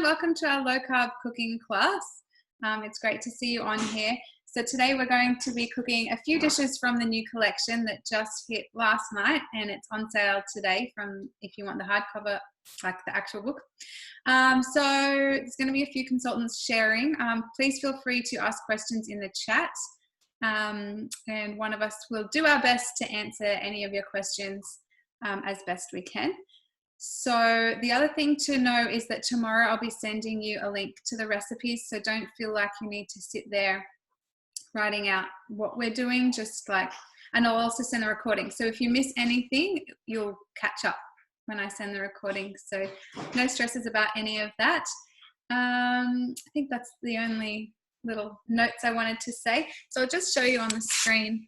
everyone, welcome to our low carb cooking class. It's great to see you on here. So today we're going to be cooking a few dishes from the new collection that just hit last night, and it's on sale today from if you want the hardcover, like the actual book. So there's going to be a few consultants sharing. Please feel free to ask questions in the chat, and one of us will do our best to answer any of your questions as best we can. So the other thing to know is that tomorrow I'll be sending you a link to the recipes, so don't feel like you need to sit there writing out what we're doing, and I'll also send the recording. So if you miss anything, you'll catch up when I send the recording. So no stresses about any of that. I think that's the only little notes I wanted to say. So I'll just show you on the screen.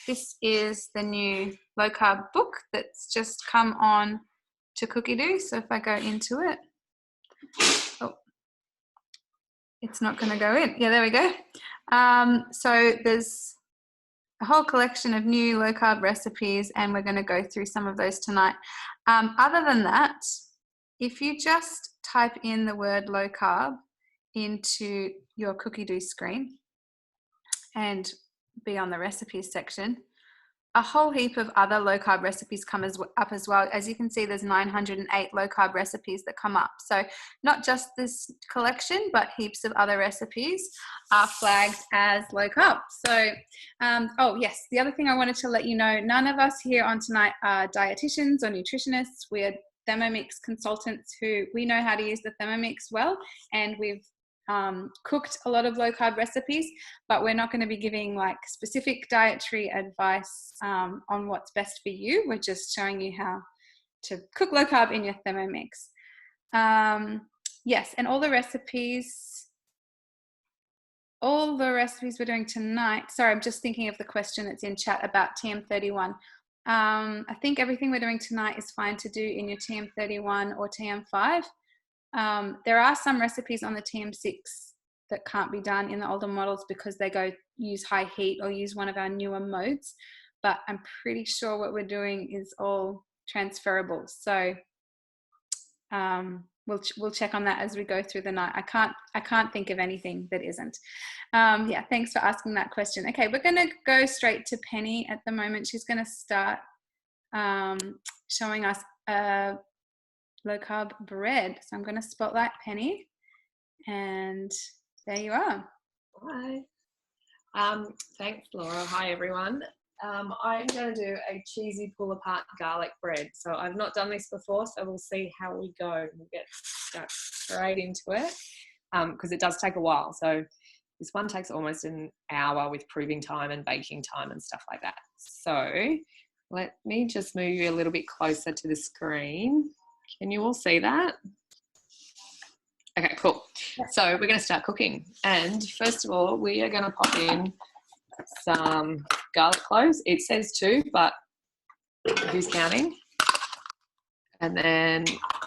This is the new low carb book that's just come on to Curried. So if I go into it, oh, it's not going to go in. Yeah, there we go. So there's a whole collection of new low carb recipes, and we're going to go through some of those tonight. Other than that, if you just type in the word low carb into your Curried screen and be on the recipes section, a whole heap of other low carb recipes come up as well. As you can see, there's 908 low carb recipes that come up. So not just this collection, but heaps of other recipes are flagged as low carb. So, oh yes, the other thing I wanted to let you know, none of us here on tonight are dietitians or nutritionists. We're Thermomix consultants who we know how to use the Thermomix well, and we've cooked a lot of low carb recipes, but we're not going to be giving like specific dietary advice on what's best for you. We're just showing you how to cook low carb in your Thermomix. Yes, and all the recipes we're doing tonight. Sorry, I'm just thinking of the question that's in chat about TM31. I think everything we're doing tonight is fine to do in your TM31 or TM5. There are some recipes on the TM6 that can't be done in the older models because they use high heat or use one of our newer modes, but I'm pretty sure what we're doing is all transferable. So we'll check on that as we go through the night. I can't think of anything that isn't. Yeah, thanks for asking that question. Okay, we're going to go straight to Penny at the moment. She's going to start showing us low carb bread. So I'm going to spotlight Penny, and there you are. Hi. Thanks, Laura. Hi, everyone. I'm going to do a cheesy pull apart garlic bread. So I've not done this before, so we'll see how we go. We'll get straight into it because it does take a while. So this one takes almost an hour with proving time and baking time and stuff like that. So let me just move you a little bit closer to the screen. Can you all see that? Okay, cool. So we're going to start cooking. And first of all, we are going to pop in some garlic cloves. It says 2, but who's counting? And then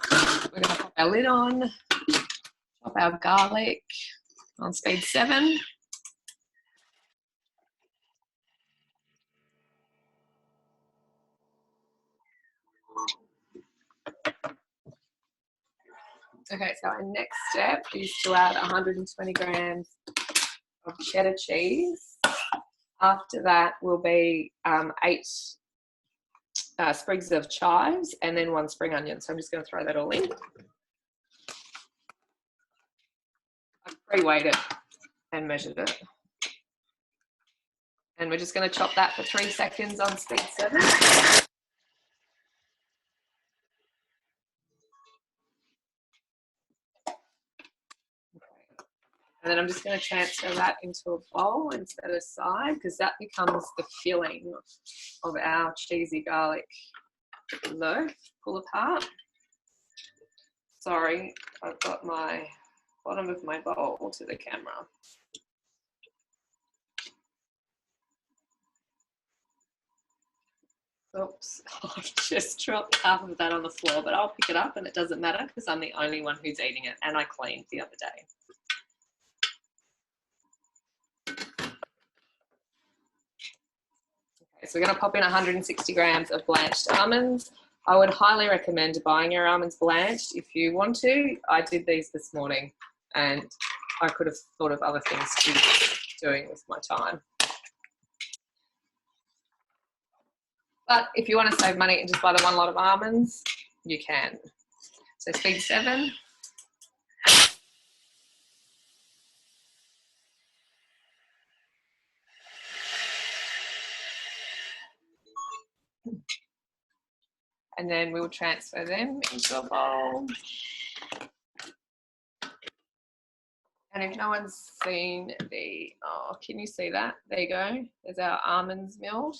we're going to pop our lid on, chop our garlic on speed 7. Okay, so our next step is to add 120 grams of cheddar cheese. After that will be 8 sprigs of chives and then 1 spring onion. So I'm just going to throw that all in. I've pre-weighed it and measured it. And we're just going to chop that for 3 seconds on speed 7. And then I'm just going to transfer that into a bowl and set it aside because that becomes the filling of our cheesy garlic loaf pull apart. Sorry, I've got my bottom of my bowl to the camera. Oops, I've just dropped half of that on the floor, but I'll pick it up and it doesn't matter because I'm the only one who's eating it and I cleaned the other day. So we're going to pop in 160 grams of blanched almonds. I would highly recommend buying your almonds blanched if you want to. I did these this morning and I could have thought of other things to be doing with my time. But if you want to save money and just buy the one lot of almonds, you can. So speed 7. And then we'll transfer them into a bowl. And if no one's seen the, oh, can you see that? There you go. There's our almonds milled.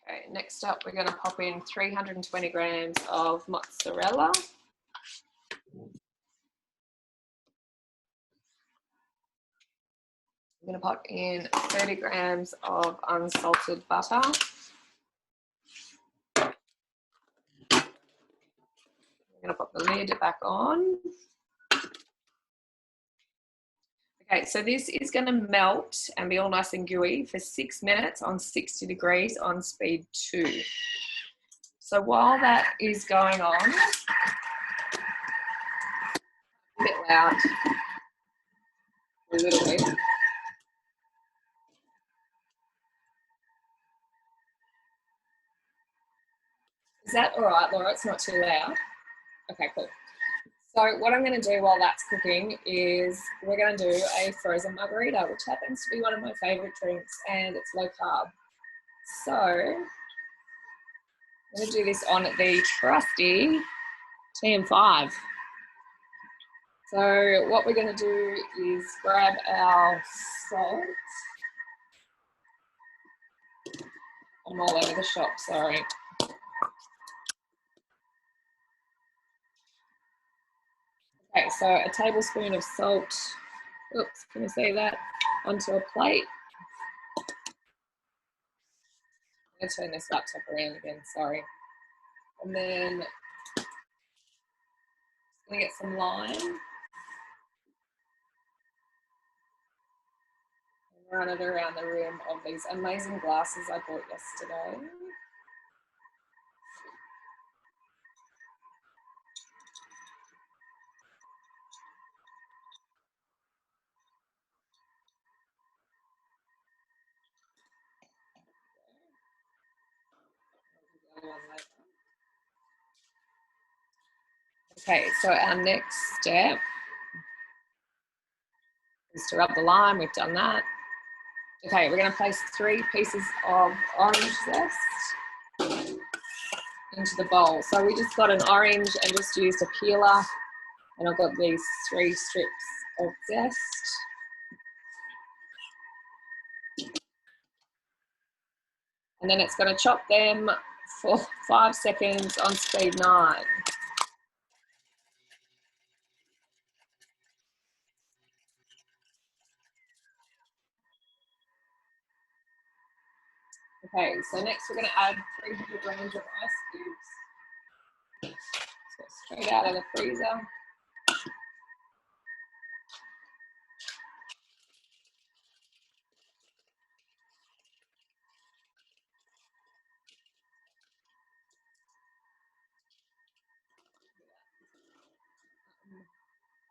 Okay, next up we're going to pop in 320 grams of mozzarella. I'm going to pop in 30 grams of unsalted butter. I'm going to pop the lid back on. Okay, so this is going to melt and be all nice and gooey for 6 minutes on 60 degrees on speed 2. So while that is going on, a bit loud, a little bit. Is that all right, Laura? It's not too loud? Okay, cool. So what I'm going to do while that's cooking is we're going to do a frozen margarita, which happens to be one of my favourite drinks, and it's low carb. So I'm going to do this on the trusty TM5. So what we're going to do is grab our salt. I'm all over the shop, sorry. Okay, so a tablespoon of salt, oops, can you see that, onto a plate. I'm going to turn this laptop around again, sorry. And then I'm going to get some lime. And run it around the rim of these amazing glasses I bought yesterday. Okay, so our next step is to rub the lime. We've done that. Okay, we're going to place 3 pieces of orange zest into the bowl. So we just got an orange and just used a peeler, and I've got these 3 strips of zest. And then it's going to chop them for 5 seconds on speed 9. Okay, so next we're going to add 300 grams of ice cubes. So straight out of the freezer.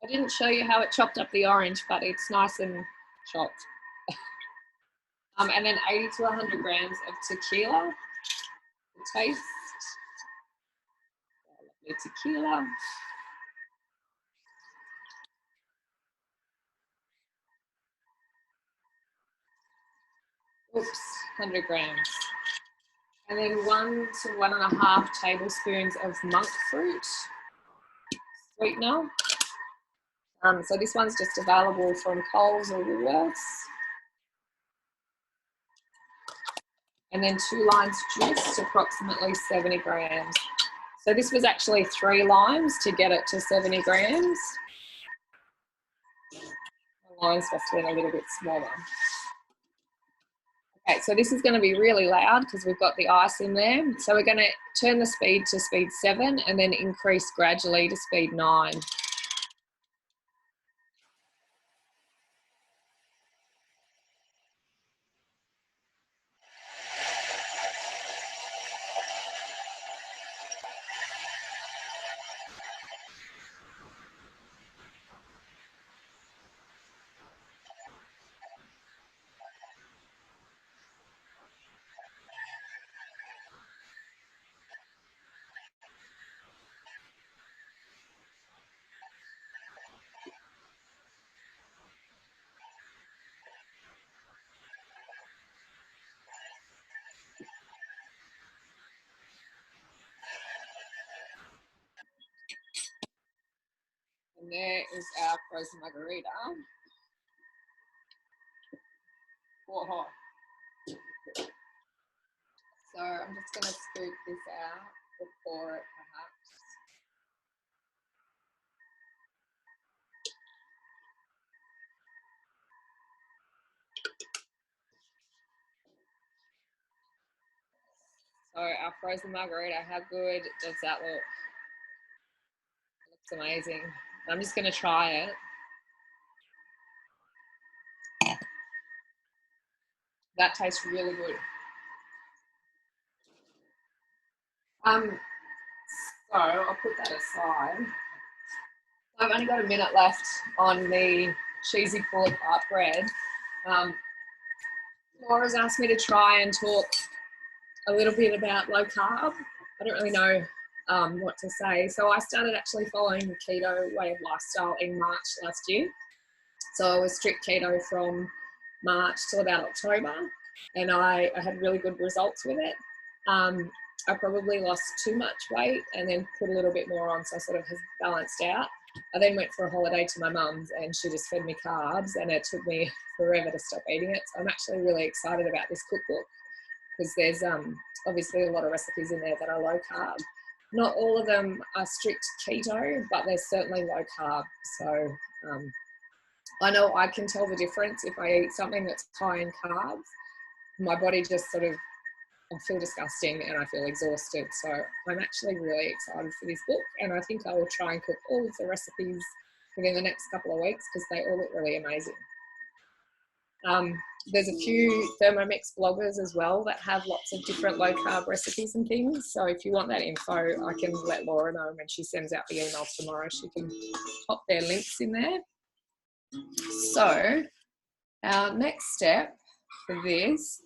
I didn't show you how it chopped up the orange, but it's nice and chopped. And then 80 to 100 grams of tequila for taste. Lovely tequila. Oops, 100 grams. And then 1 to 1.5 tablespoons of monk fruit sweetener. So this one's just available from Coles or Woolworths. And then 2 limes juice, approximately 70 grams. So this was actually 3 limes to get it to 70 grams. The limes must have been a little bit smaller. Okay, so this is going to be really loud because we've got the ice in there. So we're going to turn the speed to speed 7 and then increase gradually to speed 9. And there is our frozen margarita. Whoa. So I'm just going to scoop this out before it perhaps. So our frozen margarita, how good does that look? It looks amazing. I'm just going to try it. That tastes really good. So I'll put that aside. I've only got a minute left on the cheesy pull-apart bread. Laura's asked me to try and talk a little bit about low carb. I don't really know what to say. So I started actually following the keto way of lifestyle in March last year. So I was strict keto from March till about October, and I had really good results with it. I probably lost too much weight and then put a little bit more on, so I sort of has balanced out. I then went for a holiday to my mum's and she just fed me carbs, and it took me forever to stop eating it. So I'm actually really excited about this cookbook because there's obviously a lot of recipes in there that are low carb. Not all of them are strict keto, but they're certainly low carb. So I know I can tell the difference if I eat something that's high in carbs. My body just sort of, I feel disgusting and I feel exhausted. So I'm actually really excited for this book, and I think I will try and cook all of the recipes within the next couple of weeks because they all look really amazing. There's a few Thermomix bloggers as well that have lots of different low carb recipes and things. So if you want that info, I can let Laura know when she sends out the emails tomorrow. She can pop their links in there. So our next step for this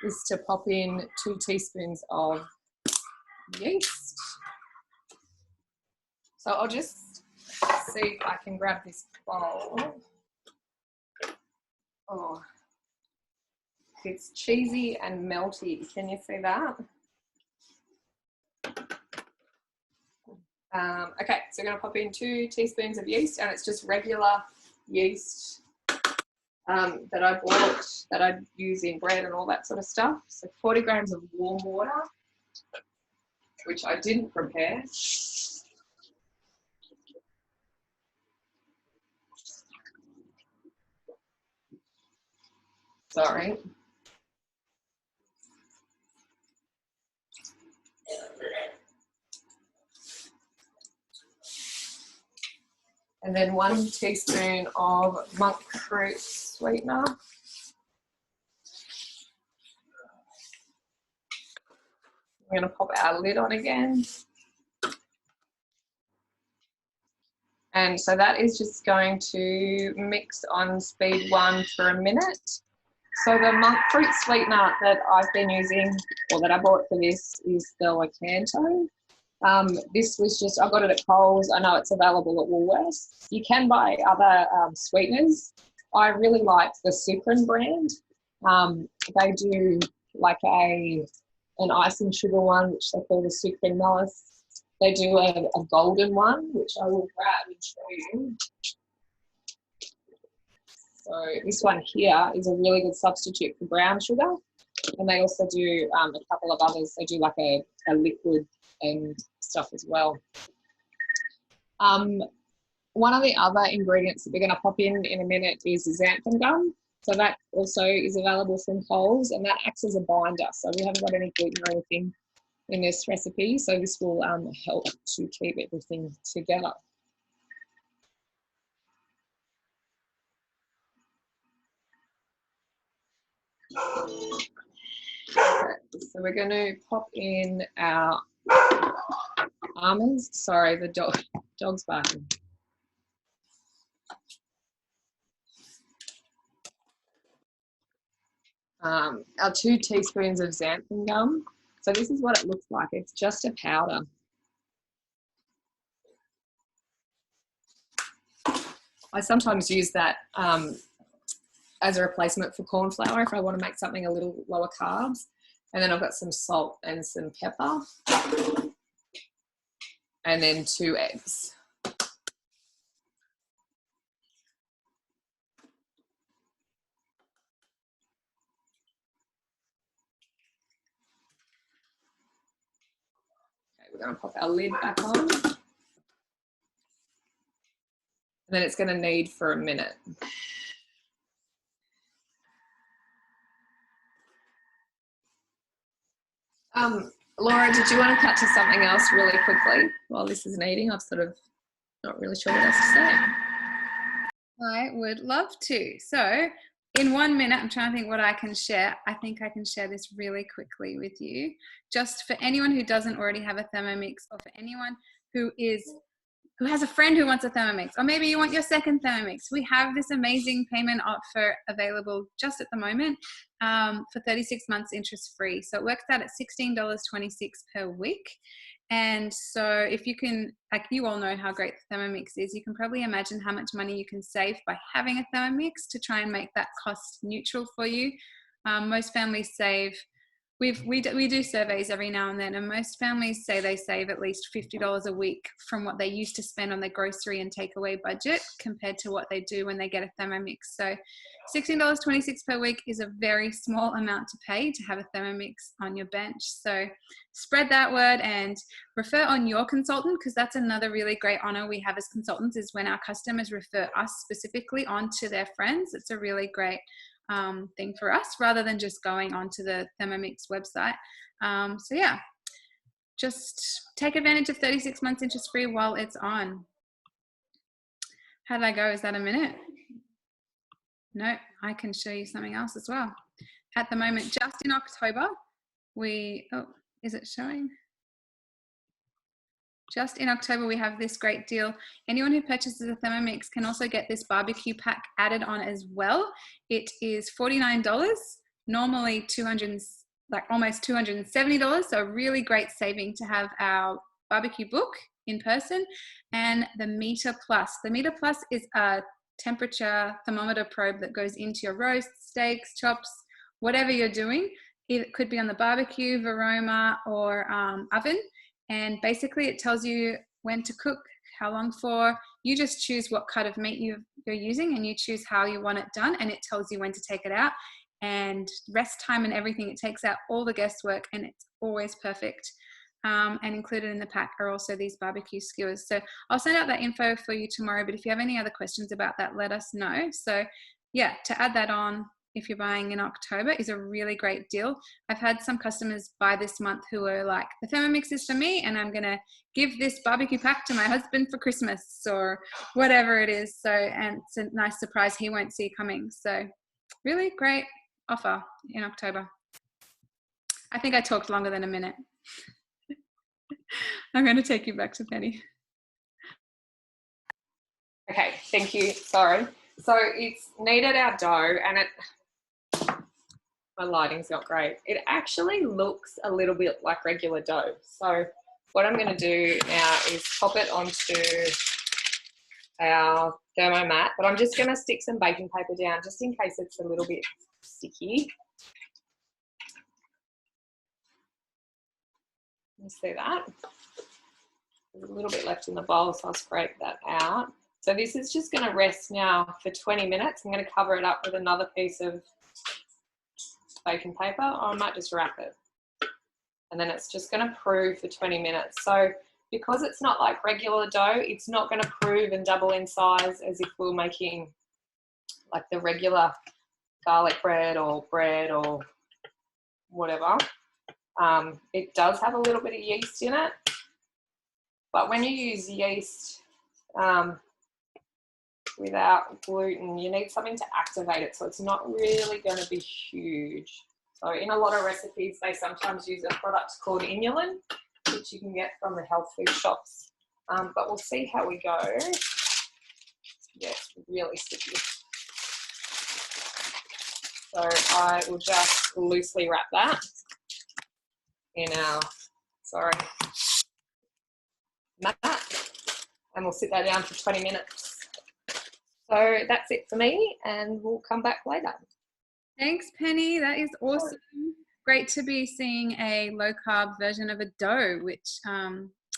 is to pop in 2 teaspoons of yeast. So I'll just see if I can grab this bowl. Oh, it's cheesy and melty. Can you see that? Okay, so we're going to pop in 2 teaspoons of yeast, and it's just regular yeast that I bought, that I use in bread and all that sort of stuff. So 40 grams of warm water, which I didn't prepare. Sorry. And then 1 teaspoon of monk fruit sweetener. I'm going to pop our lid on again. And so that is just going to mix on speed 1 for a minute. So the monk fruit sweetener that I've been using, or that I bought for this, is the Lakanto. This was just, I got it at Coles. I know it's available at Woolworths. You can buy other sweeteners. I really like the Sucrin brand. They do like an icing sugar one, which they call the Sucrin Malice. They do a golden one, which I will grab and show you. So this one here is a really good substitute for brown sugar. And they also do a couple of others. They do like a liquid and stuff as well. One of the other ingredients that we're going to pop in a minute is xanthan gum. So that also is available from Coles, and that acts as a binder. So we haven't got any gluten or anything in this recipe. So this will help to keep everything together. Okay, so we're going to pop in our almonds. Sorry, the dog's barking. Our 2 teaspoons of xanthan gum. So this is what it looks like. It's just a powder. I sometimes use that as a replacement for corn flour if I want to make something a little lower carbs. And then I've got some salt and some pepper. And then 2 eggs. Okay, we're going to pop our lid back on. And then it's going to knead for a minute. Laura, did you want to cut to something else really quickly while this is kneading? I'm sort of not really sure what else to say. I would love to. So in 1 minute, I'm trying to think what I can share. I think I can share this really quickly with you. Just for anyone who doesn't already have a Thermomix, or for anyone who has a friend who wants a Thermomix, or maybe you want your second Thermomix. We have this amazing payment offer available just at the moment for 36 months interest free. So it works out at $16.26 per week. And so if you can, like, you all know how great the Thermomix is, you can probably imagine how much money you can save by having a Thermomix to try and make that cost neutral for you. Most families save, we do surveys every now and then, and most families say they save at least $50 a week from what they used to spend on their grocery and takeaway budget compared to what they do when they get a Thermomix. So $16.26 per week is a very small amount to pay to have a Thermomix on your bench. So spread that word and refer on your consultant, because that's another really great honor we have as consultants, is when our customers refer us specifically on to their friends. It's a really great thing for us, rather than just going onto the Thermomix website. So yeah, just take advantage of 36 months interest free while it's on. How did I go? Is that a minute? No, I can show you something else as well. At the moment, just in October, is it showing? Just in October, we have this great deal. Anyone who purchases a Thermomix can also get this barbecue pack added on as well. It is $49, normally almost $270. So a really great saving to have our barbecue book in person. And the Meter Plus. The Meter Plus is a temperature thermometer probe that goes into your roasts, steaks, chops, whatever you're doing. It could be on the barbecue, Varoma, or oven. And basically it tells you when to cook, how long for. You just choose what cut of meat you're using, and you choose how you want it done, and it tells you when to take it out, and rest time and everything. It takes out all the guesswork, and it's always perfect. And included in the pack are also these barbecue skewers. So I'll send out that info for you tomorrow, but if you have any other questions about that, let us know. So yeah, to add that on, if you're buying in October, is a really great deal. I've had some customers buy this month who are like, the Thermomix is for me, and I'm gonna give this barbecue pack to my husband for Christmas, or whatever it is. So, and it's a nice surprise he won't see coming. So really great offer in October. I think I talked longer than a minute. I'm going to take you back to Penny. Okay, thank you. Sorry. So it's kneaded our dough, and my lighting's not great. It actually looks a little bit like regular dough. So what I'm going to do now is pop it onto our Thermomat, but I'm just going to stick some baking paper down just in case it's a little bit sticky. You see that? There's a little bit left in the bowl, so I'll scrape that out. So this is just going to rest now for 20 minutes. I'm going to cover it up with another piece of baking paper, or I might just wrap it. And then it's just going to prove for 20 minutes. So because it's not like regular dough, it's not going to prove and double in size as if we were making like the regular garlic bread or whatever. It does have a little bit of yeast in it, but when you use yeast without gluten, you need something to activate it, so it's not really going to be huge. So in a lot of recipes, they sometimes use a product called inulin, which you can get from the health food shops. But we'll see how we go. Yeah, it's really sticky. So I will just loosely wrap that in our, mat, and we'll sit that down for 20 minutes. So that's it for me, and we'll come back later. Thanks, Penny. That is awesome. Great to be seeing a low carb version of a dough, which,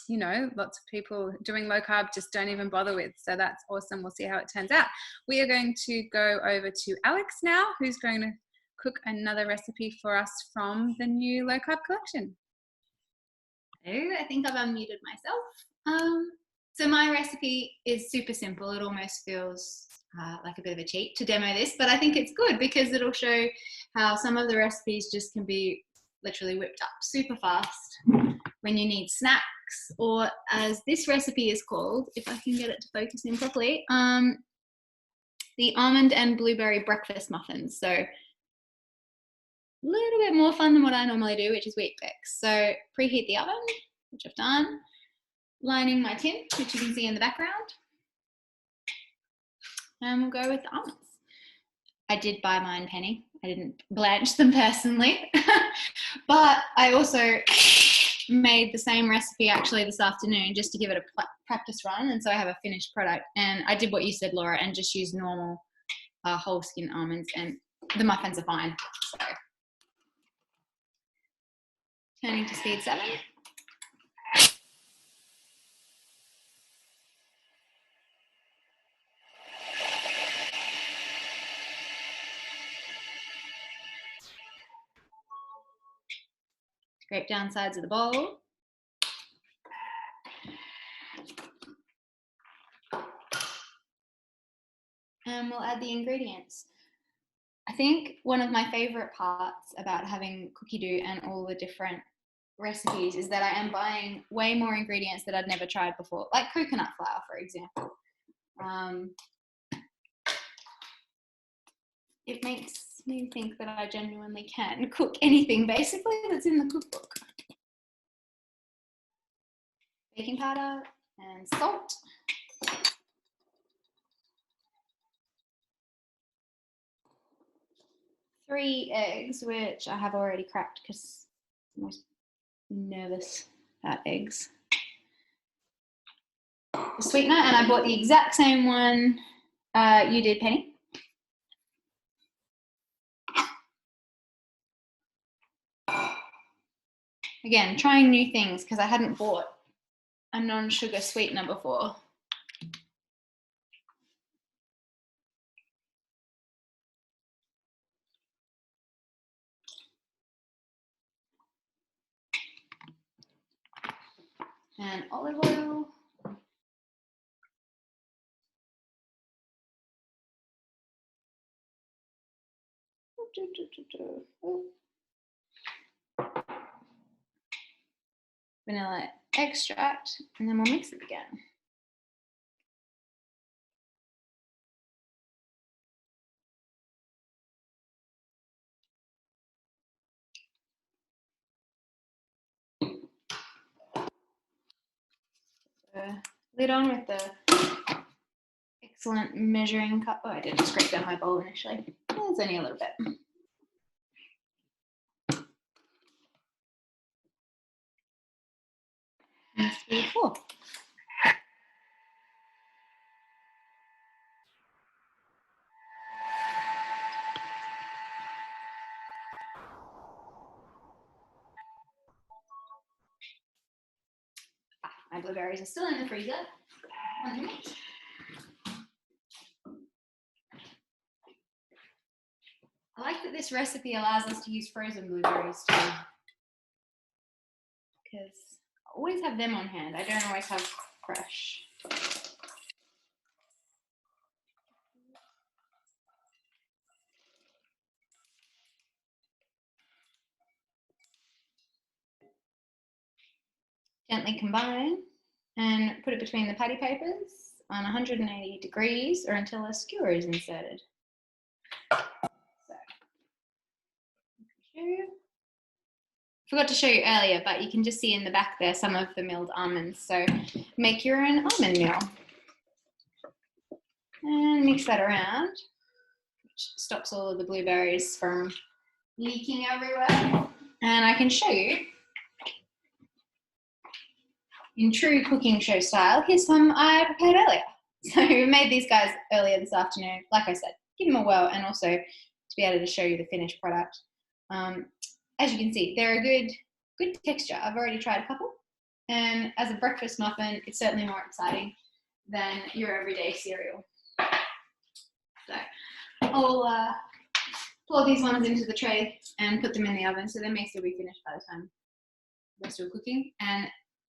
you know, lots of people doing low carb just don't even bother with. So that's awesome. We'll see how it turns out. We are going to go over to Alex now, who's going to cook another recipe for us from the new low carb collection. Hello, I think I've unmuted myself. So my recipe is super simple. It almost feels like a bit of a cheat to demo this, but I think it's good because it'll show how some of the recipes just can be literally whipped up super fast when you need snacks, or as this recipe is called, if I can get it to focus in properly, the almond and blueberry breakfast muffins. So a little bit more fun than what I normally do, which is wheat bix. So preheat the oven, which I've done, lining my tin, which you can see in the background, and we'll go with the almonds. I did buy mine, Penny. I didn't blanch them personally, but I also made the same recipe actually this afternoon just to give it a practice run, and so I have a finished product. And I did what you said, Laura, and just used normal whole skin almonds, and the muffins are fine. So turning to speed 7. Scrape down sides of the bowl. And we'll add the ingredients. I think one of my favorite parts about having cookie dough and all the different recipes is that I am buying way more ingredients that I'd never tried before, like coconut flour, for example. It makes me think that I genuinely can cook anything basically that's in the cookbook. Baking powder and salt. Three eggs, which I have already cracked because I'm most nervous about eggs. The sweetener, and I bought the exact same one you did, Penny. Again, trying new things because I hadn't bought a non-sugar sweetener before. And olive oil. Vanilla extract, and then we'll mix it again. Lid on with the excellent measuring cup. Oh, I didn't scrape down my bowl initially. It's only a little bit. And speed 4. My blueberries are still in the freezer. 1 minute. I like that this recipe allows us to use frozen blueberries too, because I always have them on hand. I don't always have fresh. Gently combine and put it between the patty papers on 180 degrees or until a skewer is inserted. So, forgot to show you earlier, but you can just see in the back there some of the milled almonds. So make your own almond meal. And mix that around, which stops all of the blueberries from leaking everywhere. And I can show you, in true cooking show style, here's some I prepared earlier. So we made these guys earlier this afternoon. Like I said, give them a whirl and also to be able to show you the finished product. As you can see, they're a good texture. I've already tried a couple. And as a breakfast muffin, it's certainly more exciting than your everyday cereal. So I'll pour these ones into the tray and put them in the oven, so they may still be finished by the time we're still cooking. And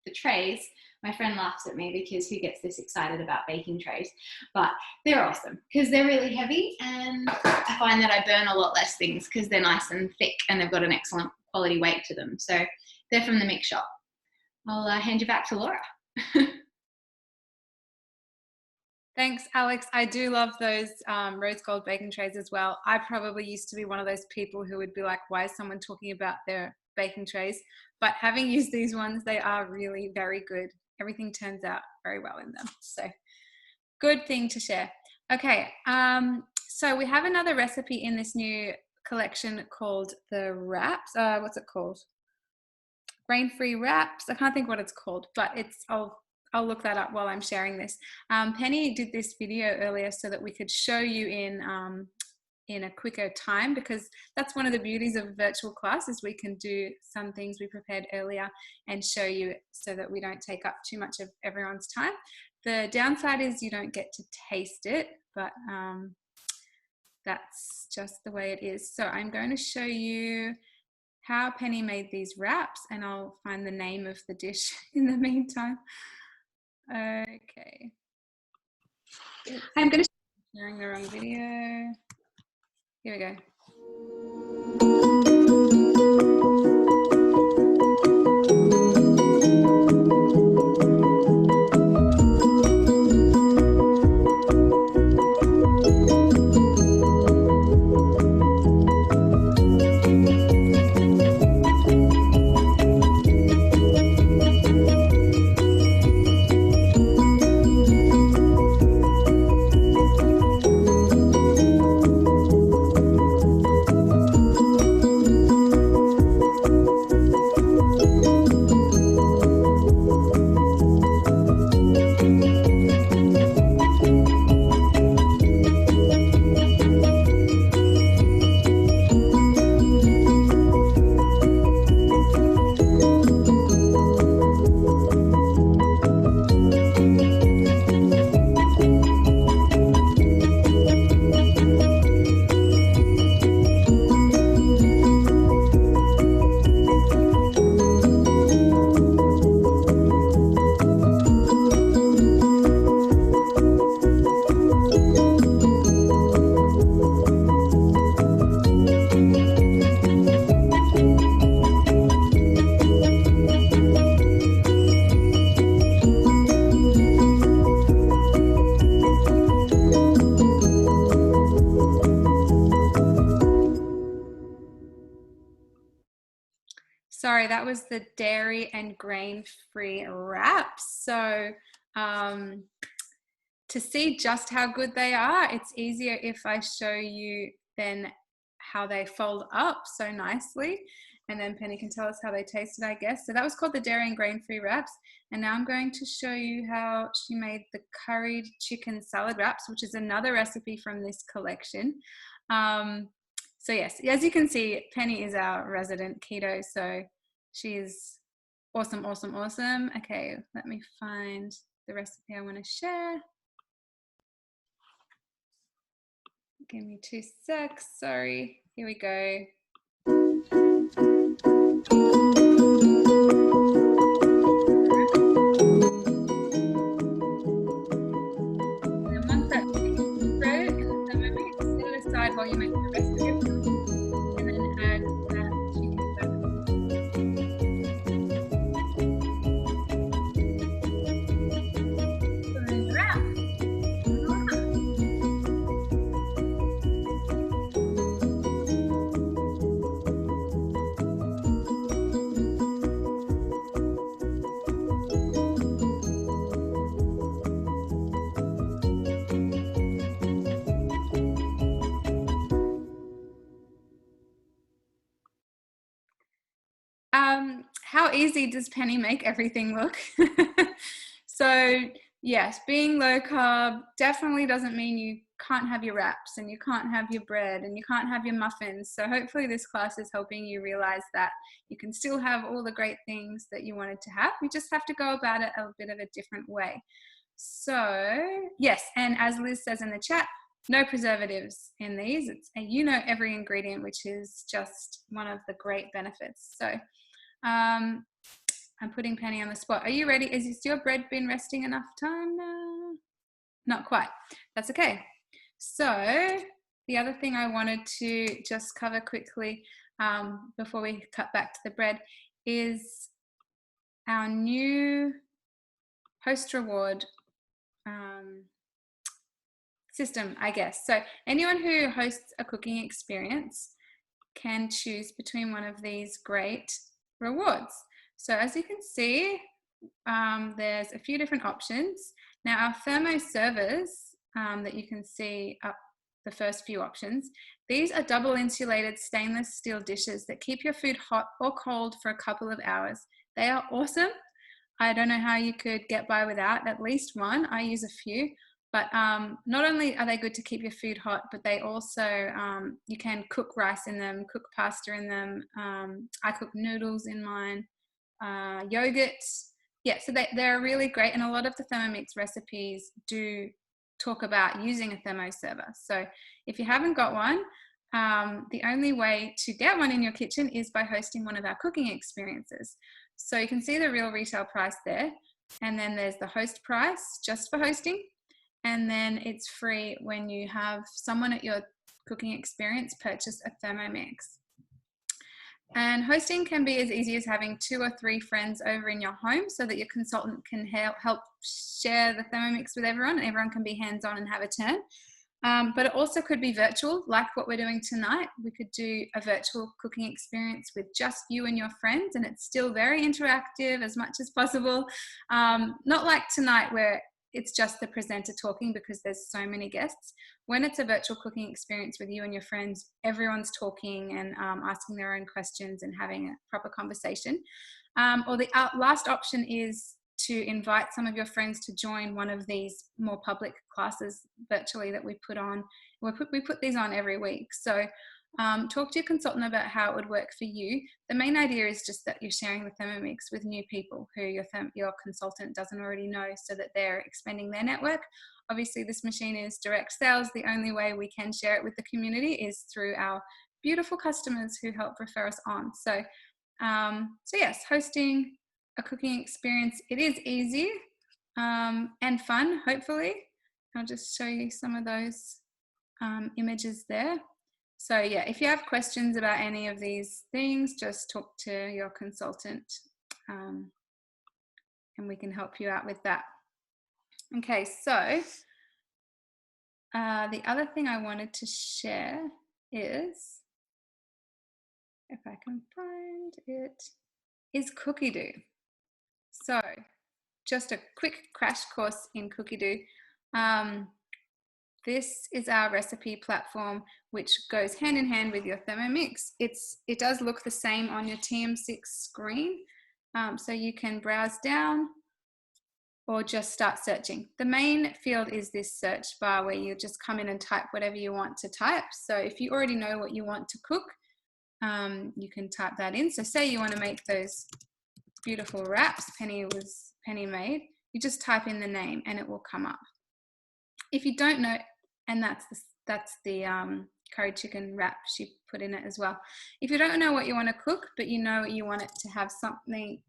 the trays, my friend laughs at me because who gets this excited about baking trays? But they're awesome because they're really heavy, and I find that I burn a lot less things because they're nice and thick and they've got an excellent quality weight to them. So they're from the Mix Shop. I'll hand you back to Laura. Thanks, Alex. I do love those rose gold baking trays as well. I probably used to be one of those people who would be like, why is someone talking about their baking trays? But having used these ones, they are really very good. Everything turns out very well in them. So good thing to share. Okay, so we have another recipe in this new collection called the wraps. What's it called? Grain-free wraps. I can't think what it's called, but it's, I'll look that up while I'm sharing this. Penny did this video earlier so that we could show you in a quicker time, because that's one of the beauties of a virtual class, is we can do some things we prepared earlier and show you so that we don't take up too much of everyone's time. The downside is you don't get to taste it, but that's just the way it is. So I'm going to show you how Penny made these wraps, and I'll find the name of the dish in the meantime. Okay. I'm going to sharing the wrong video. Here we go. Sorry, that was the dairy and grain-free wraps. So to see just how good they are, it's easier if I show you then how they fold up so nicely, and then Penny can tell us how they tasted, I guess. So that was called the dairy and grain-free wraps, and now I'm going to show you how she made the curried chicken salad wraps, which is another recipe from this collection. So yes, as you can see, Penny is our resident keto, so she's awesome, awesome, awesome. Okay, let me find the recipe I want to share. Give me 2 secs, sorry. Here we go. And then once that's spread in the Thermomix, set it aside while you make the rest of it, and then add that chicken how easy does Penny make everything look? So yes, being low carb definitely doesn't mean you can't have your wraps and you can't have your bread and you can't have your muffins. So hopefully this class is helping you realize that you can still have all the great things that you wanted to have. You just have to go about it a bit of a different way. So yes, and as Liz says in the chat, no preservatives in these. It's, and you know every ingredient, which is just one of the great benefits. So I'm putting Penny on the spot. Are you ready? Is your bread been resting enough time now? Not quite. That's okay. So the other thing I wanted to just cover quickly before we cut back to the bread is our new host reward system, I guess. So anyone who hosts a cooking experience can choose between one of these great rewards. So as you can see, there's a few different options. Now our thermo servers that you can see up the first few options, these are double insulated stainless steel dishes that keep your food hot or cold for a couple of hours. They are awesome. I don't know how you could get by without at least one. I use a few, but not only are they good to keep your food hot, but they also, you can cook rice in them, cook pasta in them. I cook noodles in mine, yogurt. Yeah, so they're really great. And a lot of the Thermomix recipes do talk about using a thermo server. So if you haven't got one, the only way to get one in your kitchen is by hosting one of our cooking experiences. So you can see the real retail price there. And then there's the host price just for hosting. And then it's free when you have someone at your cooking experience purchase a Thermomix. And hosting can be as easy as having 2 or 3 friends over in your home so that your consultant can help share the Thermomix with everyone and everyone can be hands-on and have a turn. But it also could be virtual, like what we're doing tonight. We could do a virtual cooking experience with just you and your friends, and it's still very interactive as much as possible. Not like tonight where it's just the presenter talking because there's so many guests. When it's a virtual cooking experience with you and your friends, everyone's talking and asking their own questions and having a proper conversation. Or the last option is to invite some of your friends to join one of these more public classes virtually that we put on. We put these on every week. So talk to your consultant about how it would work for you. The main idea is just that you're sharing the Thermomix with new people who your consultant doesn't already know so that they're expanding their network. Obviously, this machine is direct sales. The only way we can share it with the community is through our beautiful customers who help refer us on. So yes, hosting a cooking experience, it is easy and fun, hopefully. I'll just show you some of those images there. So yeah, if you have questions about any of these things, just talk to your consultant and we can help you out with that. Okay, so the other thing I wanted to share is, if I can find it, is Curried. So just a quick crash course in Curried. This is our recipe platform, which goes hand in hand with your Thermomix. It does look the same on your TM6 screen. So you can browse down or just start searching. The main field is this search bar where you just come in and type whatever you want to type. So if you already know what you want to cook, you can type that in. So say you want to make those beautiful wraps Penny made, you just type in the name and it will come up. If you don't know, and that's the curry chicken wrap she put in it as well. If you don't know what you want to cook, but you know you want it to have something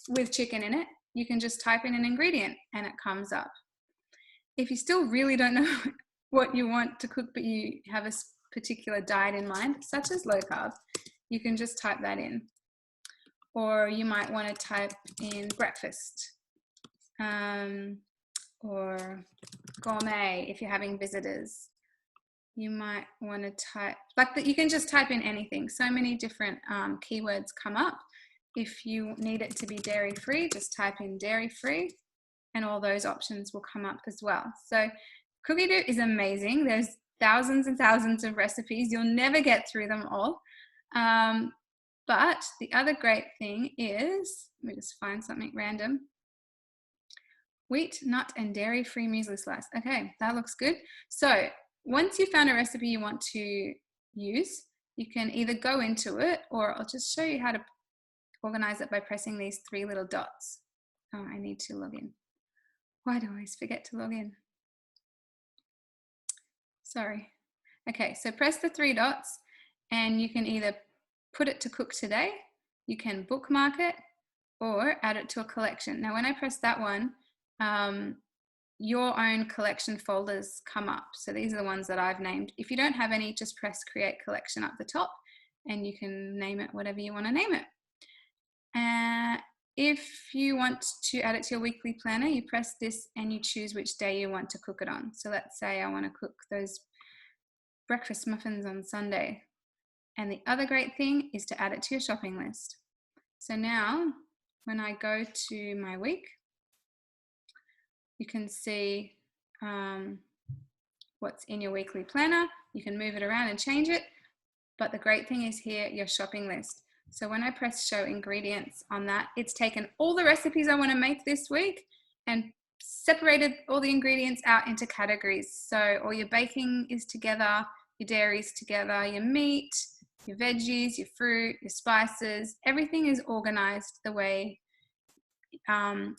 with chicken in it, you can just type in an ingredient and it comes up. If you still really don't know what you want to cook, but you have a particular diet in mind, such as low carb, you can just type that in. Or you might want to type in breakfast or gourmet if you're having visitors. You might want to type, like that, you can just type in anything. So many different keywords come up. If you need it to be dairy-free, just type in dairy-free and all those options will come up as well. So Curried is amazing. There's thousands and thousands of recipes. You'll never get through them all. But the other great thing is, let me just find something random. Wheat, nut, and dairy-free muesli slice. Okay, that looks good. So once you found a recipe you want to use, you can either go into it, or I'll just show you how to organize it by pressing these 3 little dots. Oh, I need to log in. Why do I always forget to log in? Sorry. Okay, so press the 3 dots and you can either put it to cook today, you can bookmark it, or add it to a collection. Now when I press that one, your own collection folders come up. So these are the ones that I've named. If you don't have any, just press create collection up the top and you can name it whatever you want to name it. If you want to add it to your weekly planner, you press this and you choose which day you want to cook it on. So let's say I want to cook those breakfast muffins on Sunday. And the other great thing is to add it to your shopping list. So now when I go to my week, you can see what's in your weekly planner. You can move it around and change it. But the great thing is here, your shopping list. So when I press show ingredients on that, it's taken all the recipes I want to make this week and separated all the ingredients out into categories. So all your baking is together, your dairy's together, your meat, your veggies, your fruit, your spices, everything is organized the way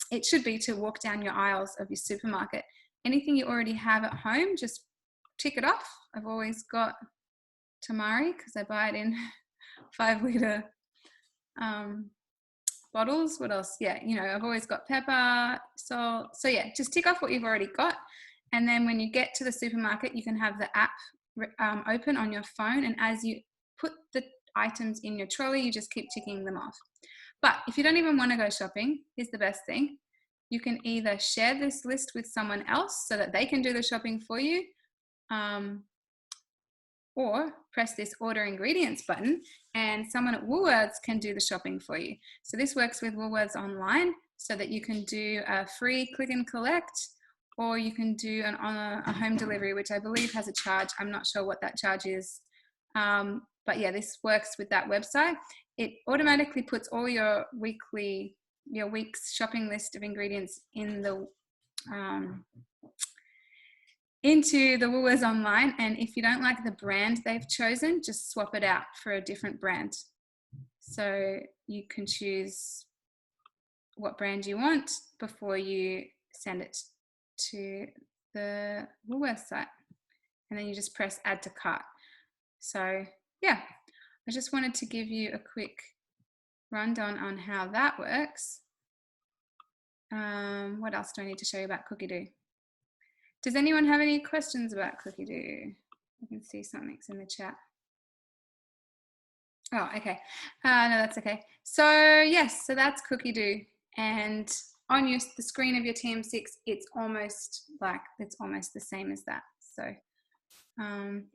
it should be to walk down your aisles of your supermarket. Anything you already have at home, just tick it off. I've always got tamari because I buy it in 5-litre bottles. What else? Yeah, you know, I've always got pepper, salt. So yeah, just tick off what you've already got. And then when you get to the supermarket, you can have the app open on your phone. And as you put the items in your trolley, you just keep ticking them off. But if you don't even want to go shopping, here's the best thing. You can either share this list with someone else so that they can do the shopping for you, or press this order ingredients button and someone at Woolworths can do the shopping for you. So this works with Woolworths online so that you can do a free click and collect, or you can do a home delivery, which I believe has a charge. I'm not sure what that charge is. But yeah, this works with that website. It automatically puts all your week's shopping list of ingredients in the into the Woolworths online, and if you don't like the brand they've chosen, just swap it out for a different brand. So you can choose what brand you want before you send it to the Woolworths site, and then you just press add to cart. So yeah, I just wanted to give you a quick rundown on how that works. What else do I need to show you about Cookie Doo? Does anyone have any questions about Cookie Doo? I can see something's in the chat. Oh, okay. No, that's okay. So yes, so that's Cookie Doo. And on the screen of your TM6, it's almost the same as that. So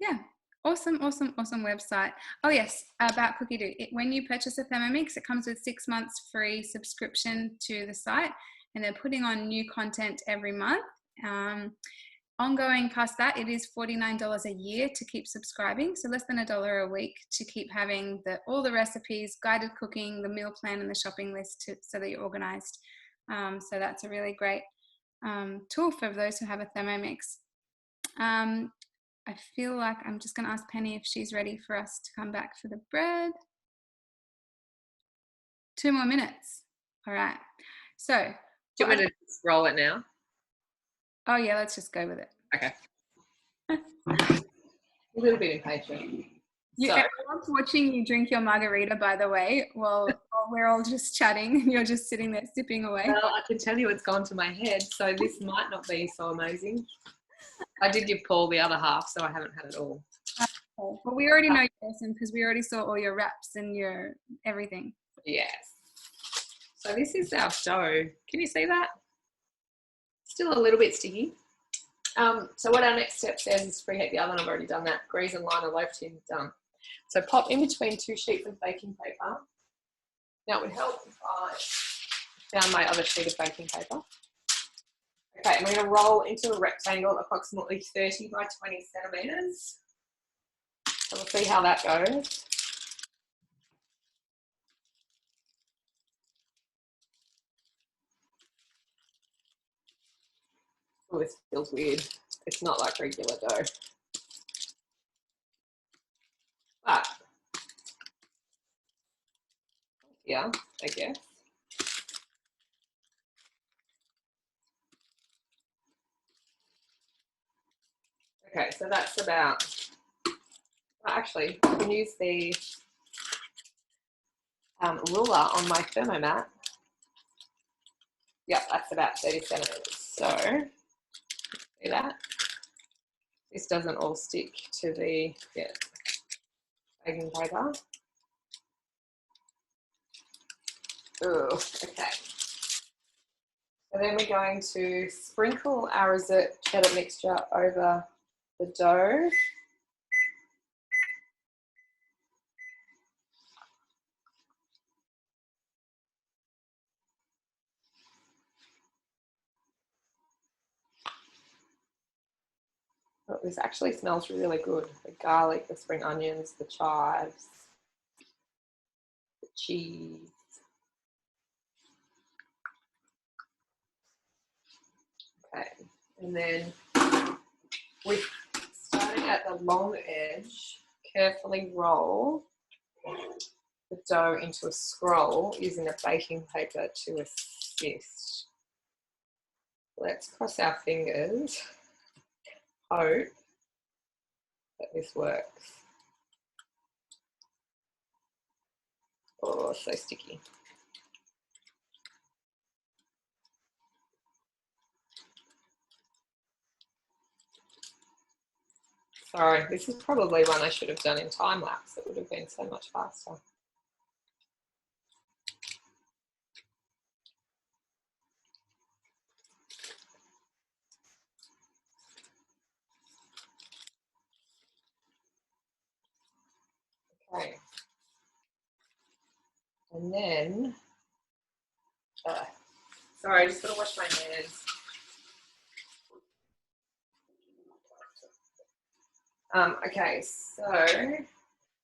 yeah, awesome website. Oh yes, about Cookie Doo. When you purchase a Thermomix, it comes with 6 months free subscription to the site, and they're putting on new content every month. Ongoing past that, it is $49 a year to keep subscribing, so less than $1 a week to keep having all the recipes, guided cooking, the meal plan, and the shopping list so that you're organized. So that's a really great tool for those who have a Thermomix. I feel like I'm just going to ask Penny if she's ready for us to come back for the bread. 2 more minutes. All right. So, do you want me to roll it now? Oh yeah, let's just go with it. Okay. A little bit impatient. Everyone's watching you drink your margarita, by the way, while we're all just chatting. You're just sitting there sipping away. Well, I can tell you it's gone to my head, so this might not be so amazing. I did give Paul the other half, so I haven't had it all. Okay. Well, we already know your person because we already saw all your wraps and your everything. Yes. So this is our dough. Can you see that? Still a little bit sticky. So what our next step says is preheat the oven. I've already done that. Grease and line a loaf tin, done. So pop in between 2 sheets of baking paper. Now it would help if I found my other sheet of baking paper. Okay, I'm going to roll into a rectangle approximately 30 by 20 centimetres. So we'll see how that goes. Oh, this feels weird. It's not like regular dough. But yeah, I guess. Okay, so that's about, actually, I can use the ruler on my Thermomat. Yep, that's about 30 centimeters. So, see that? This doesn't all stick to the baking paper. Ooh, okay. So then we're going to sprinkle our rosette cheddar mixture over the dough. Oh, this actually smells really good. The garlic, the spring onions, the chives, the cheese. Okay, and then we're starting at the long edge, carefully roll the dough into a scroll using a baking paper to assist. Let's cross our fingers, hope that this works. Oh, so sticky. Sorry, this is probably one I should have done in time lapse. It would have been so much faster. Okay. And then, sorry, I just gotta wash my hands. Okay, so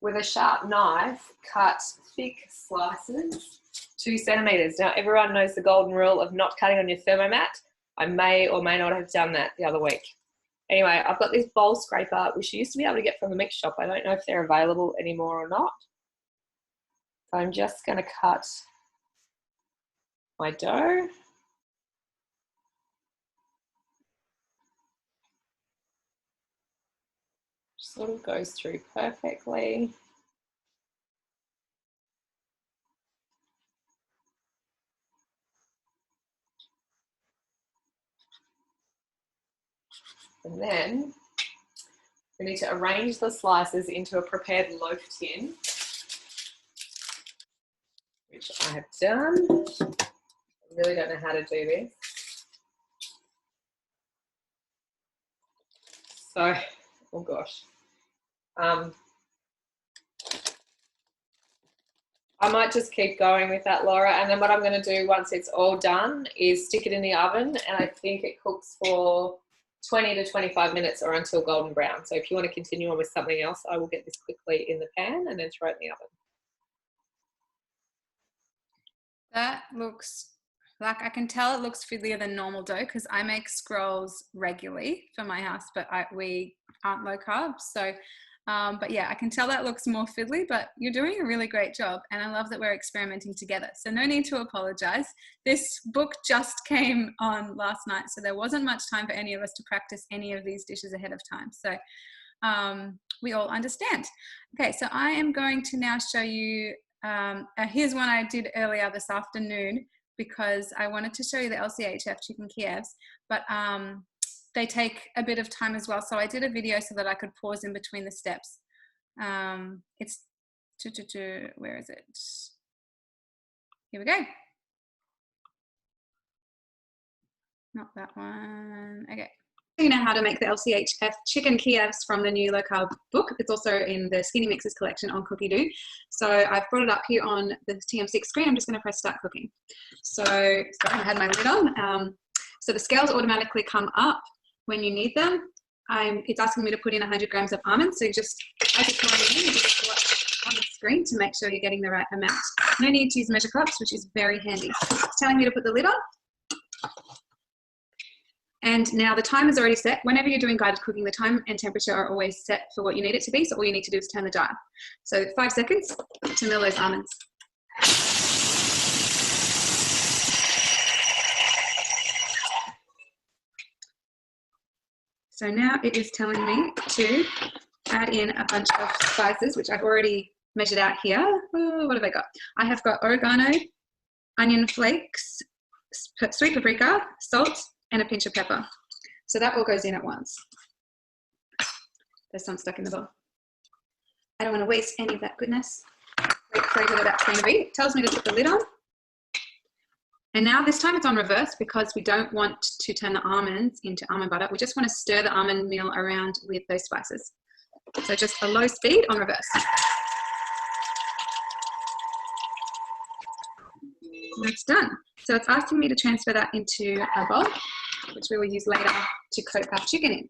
with a sharp knife, cut thick slices, 2 centimeters. Now, everyone knows the golden rule of not cutting on your Thermomat. I may or may not have done that the other week. Anyway, I've got this bowl scraper, which you used to be able to get from the mix shop. I don't know if they're available anymore or not. So I'm just going to cut my dough. Sort of goes through perfectly. And then we need to arrange the slices into a prepared loaf tin, which I have done. I really don't know how to do this. So, oh gosh. I might just keep going with that, Laura. And then what I'm going to do once it's all done is stick it in the oven, and I think it cooks for 20 to 25 minutes or until golden brown. So if you want to continue on with something else, I will get this quickly in the pan and then throw it in the oven. That looks like, I can tell it looks fiddlier than normal dough because I make scrolls regularly for my house, but we aren't low carb. So, but yeah, I can tell that looks more fiddly, but you're doing a really great job. And I love that we're experimenting together. So no need to apologize. This book just came on last night, so there wasn't much time for any of us to practice any of these dishes ahead of time. So we all understand. Okay, so I am going to now show you, here's one I did earlier this afternoon because I wanted to show you the LCHF chicken Kievs, but they take a bit of time as well. So I did a video so that I could pause in between the steps. It's, where is it? Here we go. Not that one, okay. You know how to make the LCHF chicken Kievs from the new low carb book. It's also in the Skinny Mixes collection on Cookie Do. So I've brought it up here on the TM6 screen. I'm just going to press start cooking. So sorry, I had my lid on. So the scales automatically come up when you need them. It's asking me to put in 100 grams of almonds. So you just, as you're pouring in, you just watch on the screen to make sure you're getting the right amount. No need to use measure cups, which is very handy. It's telling me to put the lid on. And now the time is already set. Whenever you're doing guided cooking, the time and temperature are always set for what you need it to be. So all you need to do is turn the dial. So 5 seconds to mill those almonds. So now it is telling me to add in a bunch of spices, which I've already measured out here. Oh, what have I got? I have got oregano, onion flakes, sweet paprika, salt, and a pinch of pepper. So that all goes in at once. There's some stuck in the bowl. I don't want to waste any of that goodness. Wait for it about 20 beat. It tells me to put the lid on. And now this time it's on reverse because we don't want to turn the almonds into almond butter. We just want to stir the almond meal around with those spices. So just a low speed on reverse. That's done. So it's asking me to transfer that into a bowl, which we will use later to coat our chicken in.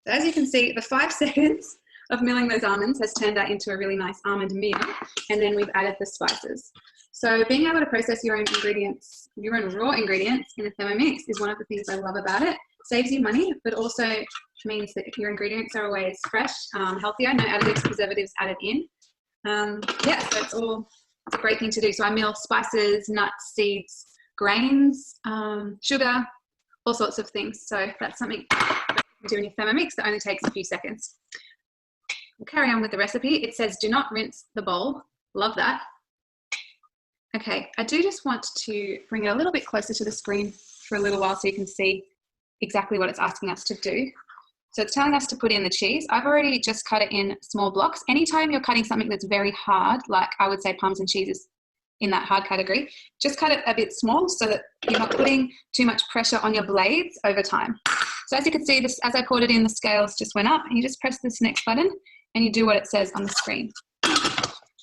So as you can see, the 5 seconds of milling those almonds has turned out into a really nice almond meal, and then we've added the spices. So being able to process your own ingredients, your own raw ingredients in a Thermomix is one of the things I love about it. Saves you money, but also means that your ingredients are always fresh, healthier, no additives, preservatives added in. Yeah, so it's a great thing to do. So I mill spices, nuts, seeds, grains, sugar, all sorts of things. So that's something you can do in your Thermomix that only takes a few seconds. We'll carry on with the recipe. It says do not rinse the bowl. Love that. Okay, I do just want to bring it a little bit closer to the screen for a little while so you can see exactly what it's asking us to do. So it's telling us to put in the cheese. I've already just cut it in small blocks. Anytime you're cutting something that's very hard, like I would say Parmesan cheese is in that hard category, just cut it a bit small so that you're not putting too much pressure on your blades over time. So as you can see, this, as I poured it in, the scales just went up, and you just press this next button and you do what it says on the screen. So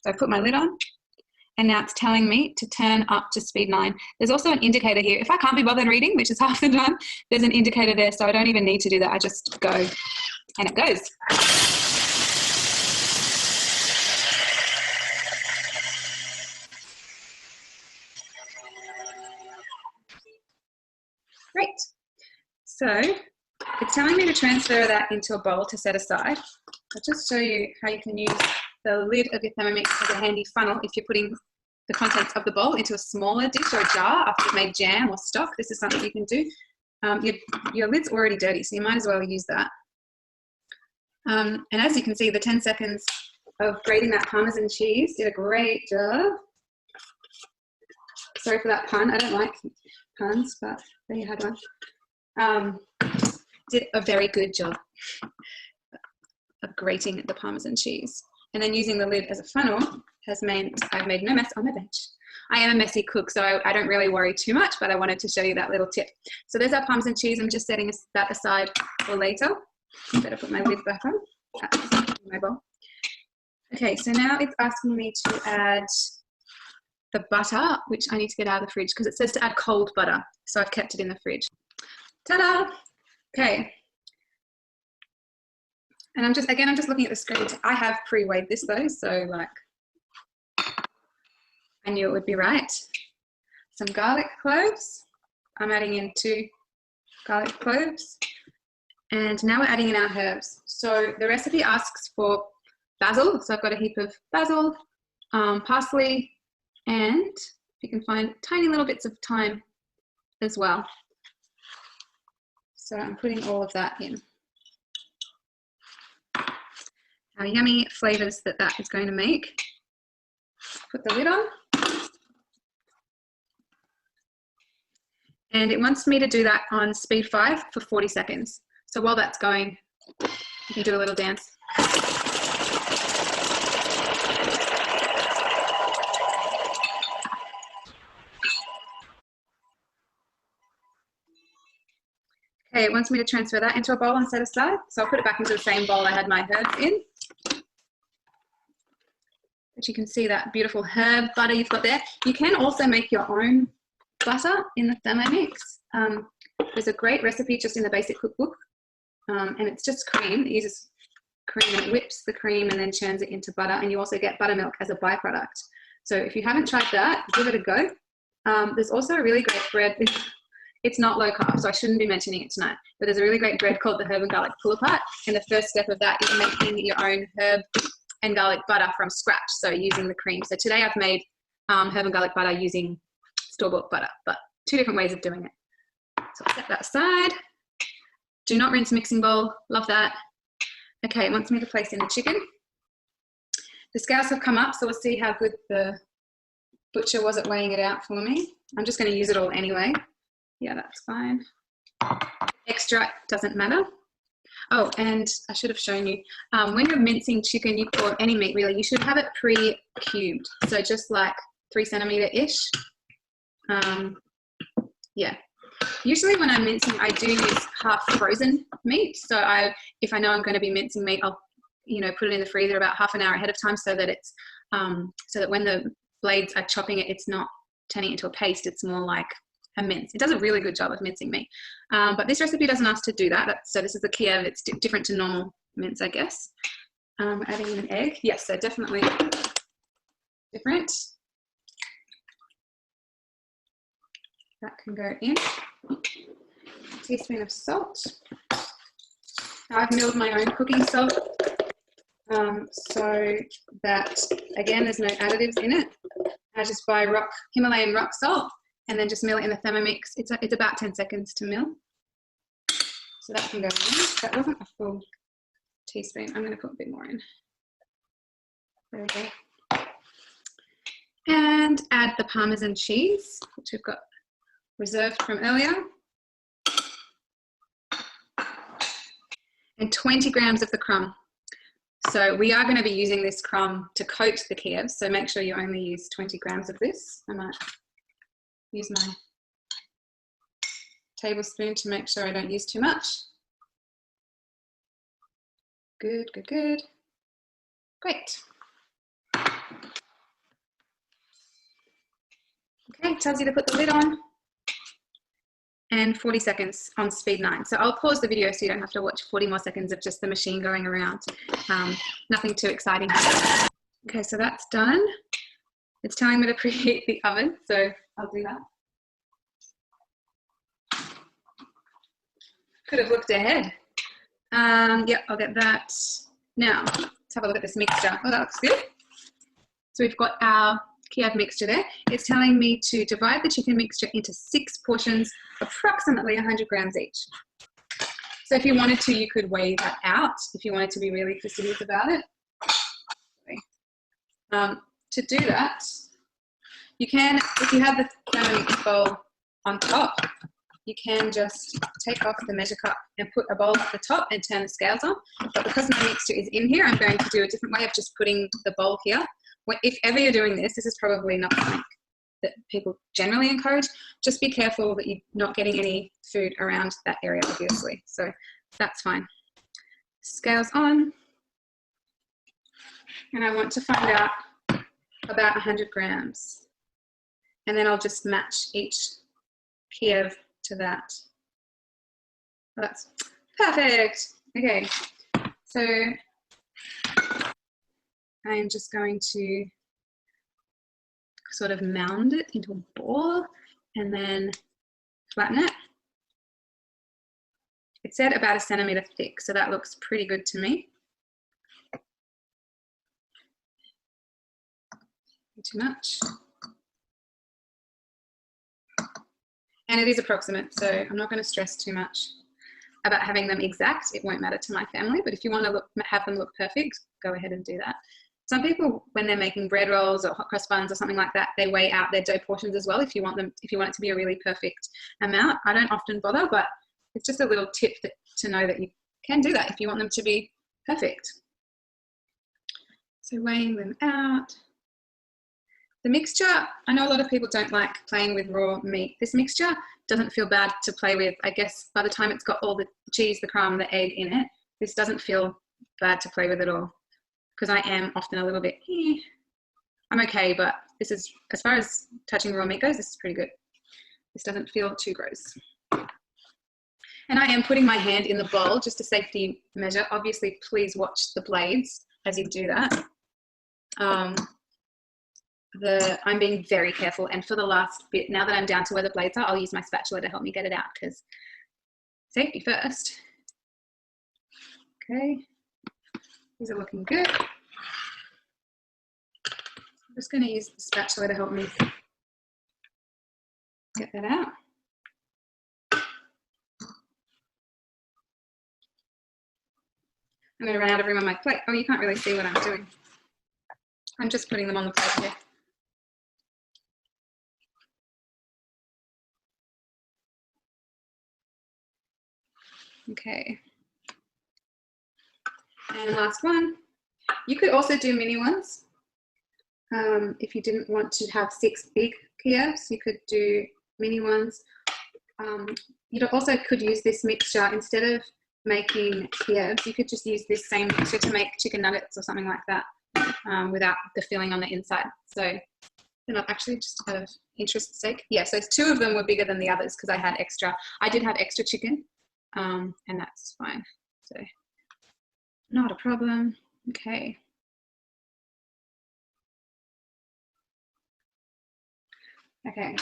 I put my lid on, and now it's telling me to turn up to speed 9. There's also an indicator here. If I can't be bothered reading, which is half the time, there's an indicator there, so I don't even need to do that. I just go, and it goes. Great. So it's telling me to transfer that into a bowl to set aside. I'll just show you how you can use the lid of your Thermomix as a handy funnel if you're putting the contents of the bowl into a smaller dish or a jar after you've made jam or stock. This is something you can do. Your lid's already dirty, so you might as well use that. And as you can see, the 10 seconds of grating that Parmesan cheese did a great job. Sorry for that pun. I don't like puns, but there you had one. Did a very good job of grating the Parmesan cheese. And then using the lid as a funnel has meant I've made no mess on my bench. I am a messy cook, so I don't really worry too much, but I wanted to show you that little tip. So there's our Parmesan cheese. I'm just setting that aside for later. I better put my lid back on. My bowl. Okay, so now it's asking me to add the butter, which I need to get out of the fridge because it says to add cold butter. So I've kept it in the fridge. Ta-da! Okay. And I'm just looking at the screen. I have pre-weighed this though, so like, I knew it would be right. Some garlic cloves. I'm adding in 2 garlic cloves. And now we're adding in our herbs. So the recipe asks for basil. So I've got a heap of basil, parsley, and if you can find tiny little bits of thyme as well. So I'm putting all of that in. How yummy flavors that is going to make. Put the lid on. And it wants me to do that on speed 5 for 40 seconds. So while that's going, you can do a little dance. Okay, it wants me to transfer that into a bowl and set aside. So I'll put it back into the same bowl I had my herbs in. But you can see that beautiful herb butter you've got there. You can also make your own butter in the Thermomix. There's a great recipe just in the basic cookbook. And it's just cream. It uses cream and it whips the cream and then churns it into butter. And you also get buttermilk as a byproduct. So if you haven't tried that, give it a go. There's also a really great bread. It's not low carb, so I shouldn't be mentioning it tonight. But there's a really great bread called the herb and garlic pull-apart. And the first step of that is making your own herb and garlic butter from scratch, so using the cream. So today I've made herb and garlic butter using store-bought butter, but 2 different ways of doing it. So I'll set that aside. Do not rinse mixing bowl. Love that. Okay, it wants me to place in the chicken. The scales have come up, so we'll see how good the butcher was at weighing it out for me. I'm just going to use it all anyway. Yeah, that's fine. Extra doesn't matter. Oh, and I should have shown you, when you're mincing chicken, or any meat really, you should have it pre-cubed. So just like 3 centimetre-ish. Yeah. Usually when I'm mincing, I do use half frozen meat. So if I know I'm going to be mincing meat, I'll put it in the freezer about half an hour ahead of time, so that it's so that when the blades are chopping it, it's not turning it into a paste. It's more like a mince. It does a really good job of mincing meat. But this recipe doesn't ask to do that. So this is the Kiev. It's different to normal mince, I guess. Adding in an egg. Yes, so definitely different. That can go in. A teaspoon of salt. Now I've milled my own cooking salt, so that, again, there's no additives in it. I just buy Himalayan rock salt and then just mill it in the Thermomix. It's about 10 seconds to mill. So that can go in. That wasn't a full teaspoon. I'm going to put a bit more in. There we go. And add the Parmesan cheese, which we've got reserved from earlier. And 20 grams of the crumb. So we are going to be using this crumb to coat the Kievs, so make sure you only use 20 grams of this. I might use my tablespoon to make sure I don't use too much. Good, good, good. Great. Okay, tells you to put the lid on. And 40 seconds on speed 9. So I'll pause the video so you don't have to watch 40 more seconds of just the machine going around. Nothing too exciting. Okay, so that's done. It's telling me to preheat the oven, so I'll do that. Could have looked ahead. Yep, I'll get that. Now, let's have a look at this mixture. Oh, that looks good. So we've got our Kiev mixture there. It's telling me to divide the chicken mixture into 6 portions, approximately 100 grams each. So if you wanted to, you could weigh that out if you wanted to be really fastidious about it. To do that, you can, if you have the Thermomix bowl on top, you can just take off the measure cup and put a bowl at the top and turn the scales on. But because my mixture is in here, I'm going to do a different way of just putting the bowl here. If ever you're doing this, this is probably not something that people generally encourage. Just be careful that you're not getting any food around that area, obviously. So that's fine. Scales on. And I want to find out about 100 grams. And then I'll just match each Kiev to that. Oh, that's perfect. Okay, so I'm just going to sort of mound it into a ball and then flatten it. It said about 1 centimetre thick, so that looks pretty good to me. Not too much. And it is approximate, so I'm not going to stress too much about having them exact. It won't matter to my family, but if you want to have them look perfect, go ahead and do that. Some people, when they're making bread rolls or hot cross buns or something like that, they weigh out their dough portions as well if you want it to be a really perfect amount. I don't often bother, but it's just a little tip to know that you can do that if you want them to be perfect. So weighing them out. The mixture, I know a lot of people don't like playing with raw meat. This mixture doesn't feel bad to play with. I guess by the time it's got all the cheese, the crumb, the egg in it, this doesn't feel bad to play with at all. Because I am often a little bit, I'm okay, but this is, as far as touching raw meat goes, this is pretty good. This doesn't feel too gross. And I am putting my hand in the bowl, just a safety measure. Obviously, please watch the blades as you do that. I'm being very careful, and for the last bit, now that I'm down to where the blades are, I'll use my spatula to help me get it out, because safety first. Okay, these are looking good. I'm just going to use the spatula to help me get that out. I'm going to run out of room on my plate. Oh, you can't really see what I'm doing. I'm just putting them on the plate here. Okay. And last one. You could also do mini ones. If you didn't want to have 6 big Kievs, you could do mini ones. You also could use this mixture instead of making Kievs. You could just use this same mixture to make chicken nuggets or something like that, without the filling on the inside. So they're not actually, just out of interest's sake. Yeah, so 2 of them were bigger than the others because I had extra. I did have extra chicken, and that's fine. So not a problem. Okay. Okay.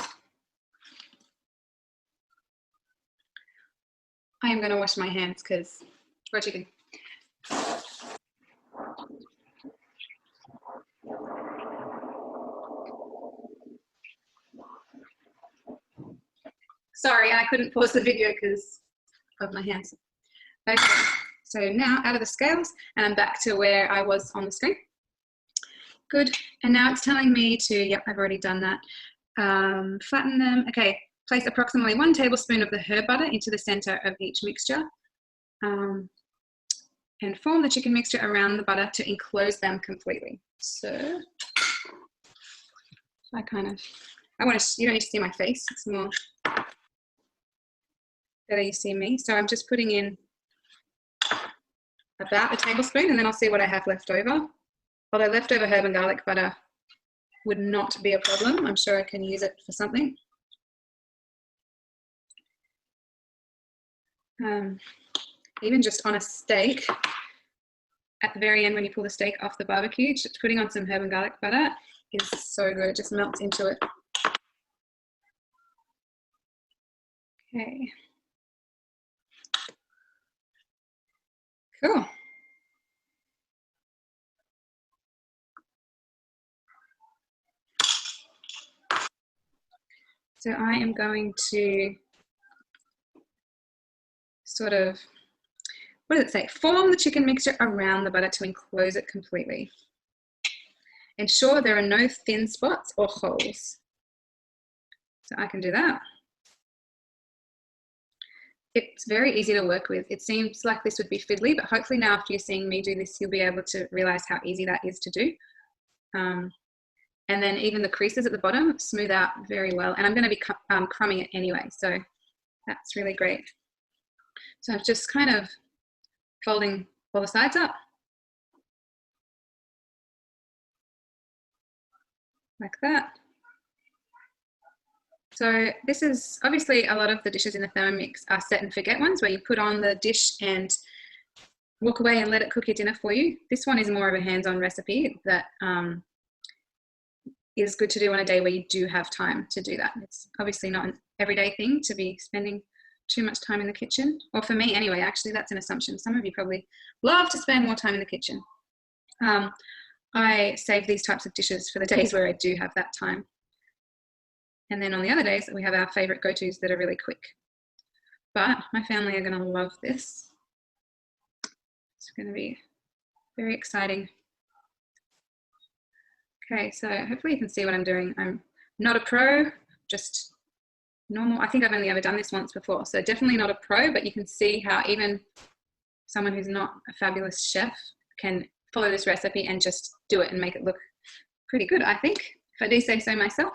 I am going to wash my hands because raw chicken. Sorry, I couldn't pause the video because of my hands. Okay, so now out of the scales, and I'm back to where I was on the screen. Good, and now it's telling me to, yep, I've already done that. Flatten them. Okay, place approximately 1 tablespoon of the herb butter into the center of each mixture. And form the chicken mixture around the butter to enclose them completely. So I kind of, you don't need to see my face, it's more better you see me. So I'm just putting in about a tablespoon, and then I'll see what I have left over. Although leftover herb and garlic butter would not be a problem. I'm sure I can use it for something. Even just on a steak, at the very end when you pull the steak off the barbecue, just putting on some herb and garlic butter is so good. It just melts into it. Okay. Cool. So I am going to sort of, what does it say? Form the chicken mixture around the butter to enclose it completely. Ensure there are no thin spots or holes. So I can do that. It's very easy to work with. It seems like this would be fiddly, but hopefully now after you're seeing me do this, you'll be able to realize how easy that is to do. And then even the creases at the bottom smooth out very well. And I'm going to be crumbing it anyway, so that's really great. So I'm just kind of folding all the sides up. Like that. So this is obviously a lot of the dishes in the Thermomix are set and forget ones where you put on the dish and walk away and let it cook your dinner for you. This one is more of a hands-on recipe that is good to do on a day where you do have time to do that. It's obviously not an everyday thing to be spending too much time in the kitchen. Or for me anyway, actually that's an assumption. Some of you probably love to spend more time in the kitchen. I save these types of dishes for the days where I do have that time. And then on the other days, we have our favorite go-tos that are really quick. But my family are going to love this. It's going to be very exciting. Okay, so hopefully you can see what I'm doing. I'm not a pro, just normal. I think I've only ever done this once before, so definitely not a pro, but you can see how even someone who's not a fabulous chef can follow this recipe and just do it and make it look pretty good, I think, if I do say so myself.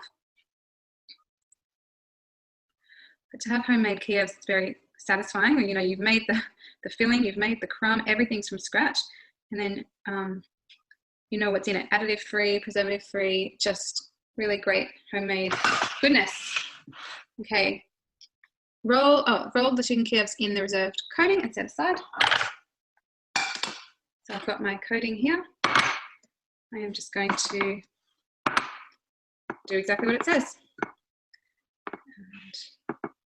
But to have homemade Kievs, it's very satisfying. You know, you've made the filling, you've made the crumb, everything's from scratch, and then you know what's in it. Additive-free, preservative-free, just really great homemade goodness. Okay, roll the chicken Kievs in the reserved coating and set aside. So I've got my coating here. I am just going to do exactly what it says. And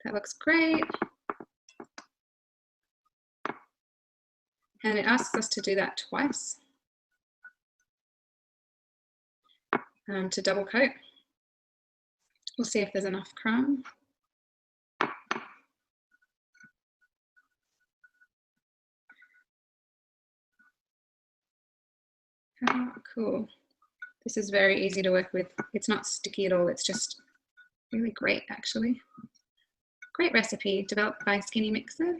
that looks great. And it asks us to do that twice to double coat. We'll see if there's enough crumb. Oh, cool. This is very easy to work with. It's not sticky at all. It's just really great, actually. Great recipe developed by Skinny Mixer.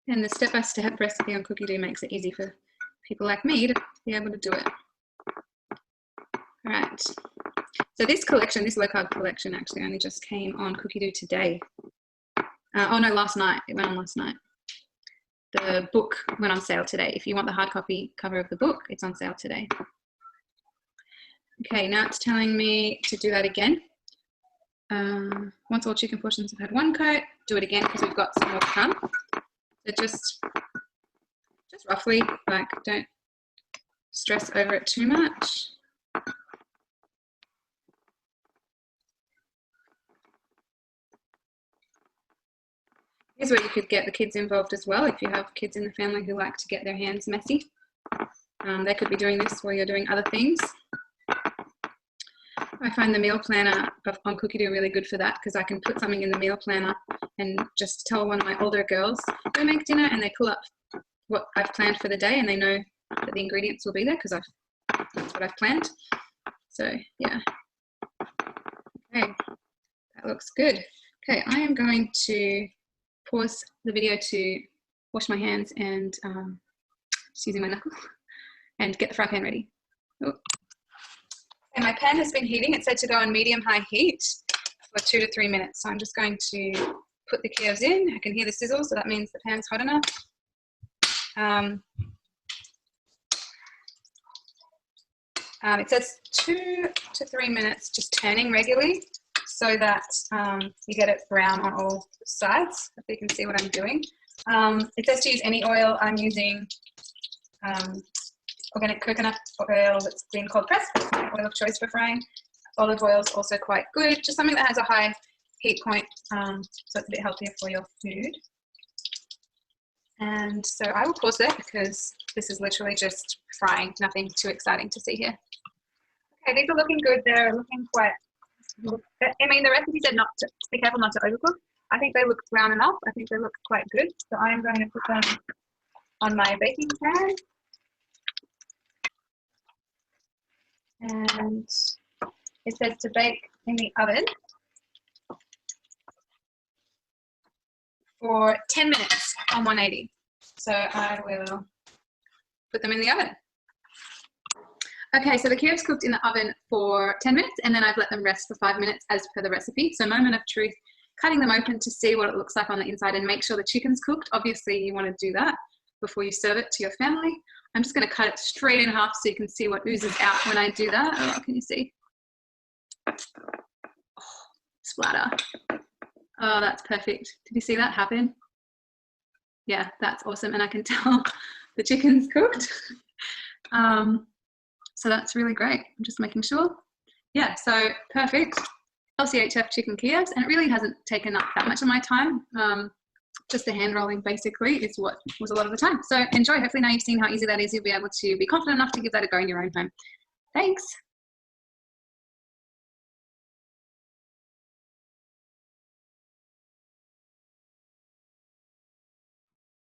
And the step-by-step recipe on Cookie Dough makes it easy for people like me to be able to do it. All right. So this collection, this low-carb collection, actually only just came on Cookie Dough today. Oh no, last night. It went on last night. The book went on sale today. If you want the hard copy cover of the book, it's on sale today. Okay, now it's telling me to do that again. Once all chicken portions have had one coat, do it again because we've got some more to come. So just roughly, like, don't stress over it too much. Here's where you could get the kids involved as well. If you have kids in the family who like to get their hands messy, they could be doing this while you're doing other things. I find the meal planner on Cookie Dough really good for that because I can put something in the meal planner and just tell one of my older girls, go make dinner, and they pull up what I've planned for the day and they know that the ingredients will be there because that's what I've planned. So yeah, okay, that looks good. Okay, I am going to pause the video to wash my hands and just using my knuckle and get the fry pan ready. Oh. And my pan has been heating. It said to go on medium-high heat for 2 to 3 minutes. So I'm just going to put the Kievs in. I can hear the sizzle, so that means the pan's hot enough. It says 2 to 3 minutes, just turning regularly so that you get it brown on all sides. If you can see what I'm doing. It says to use any oil. I'm using organic coconut oil that's been cold pressed. It's my oil of choice for frying. Olive oil is also quite good. Just something that has a high heat point, so it's a bit healthier for your food. And so I will pause there because this is literally just frying, nothing too exciting to see here. Okay, these are looking good. They're looking quite, I mean, the recipe said not to be careful not to overcook. I think they look brown enough. I think they look quite good. So I am going to put them on my baking pan. And it says to bake in the oven for 10 minutes on 180. So I will put them in the oven. Okay, so the Kievs cooked in the oven for 10 minutes and then I've let them rest for 5 minutes as per the recipe. So moment of truth, cutting them open to see what it looks like on the inside and make sure the chicken's cooked. Obviously you want to do that before you serve it to your family. I'm just going to cut it straight in half so you can see what oozes out when I do that. Oh, can you see? Oh, splatter. Oh, that's perfect. Did you see that happen? Yeah, that's awesome. And I can tell the chicken's cooked. So that's really great. I'm just making sure. Yeah, so perfect. LCHF chicken Kievs. And it really hasn't taken up that much of my time. Just the hand rolling basically is what was a lot of the time. So enjoy. Hopefully now you've seen how easy that is, you'll be able to be confident enough to give that a go in your own home. Thanks.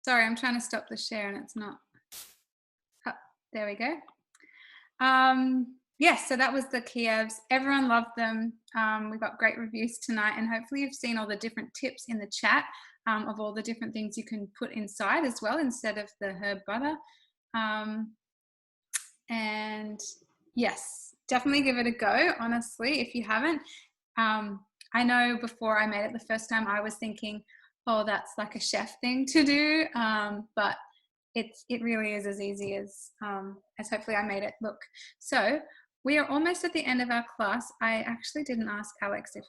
Sorry, I'm trying to stop the share and it's not. Oh, there we go. Yes, so that was the Kievs. Everyone loved them. We got great reviews tonight and hopefully you've seen all the different tips in the chat. Of all the different things you can put inside as well instead of the herb butter. And yes, definitely give it a go, honestly, if you haven't. I know before I made it the first time I was thinking, oh, that's like a chef thing to do, but it really is as easy as hopefully I made it look. So we are almost at the end of our class. I actually didn't ask Alex if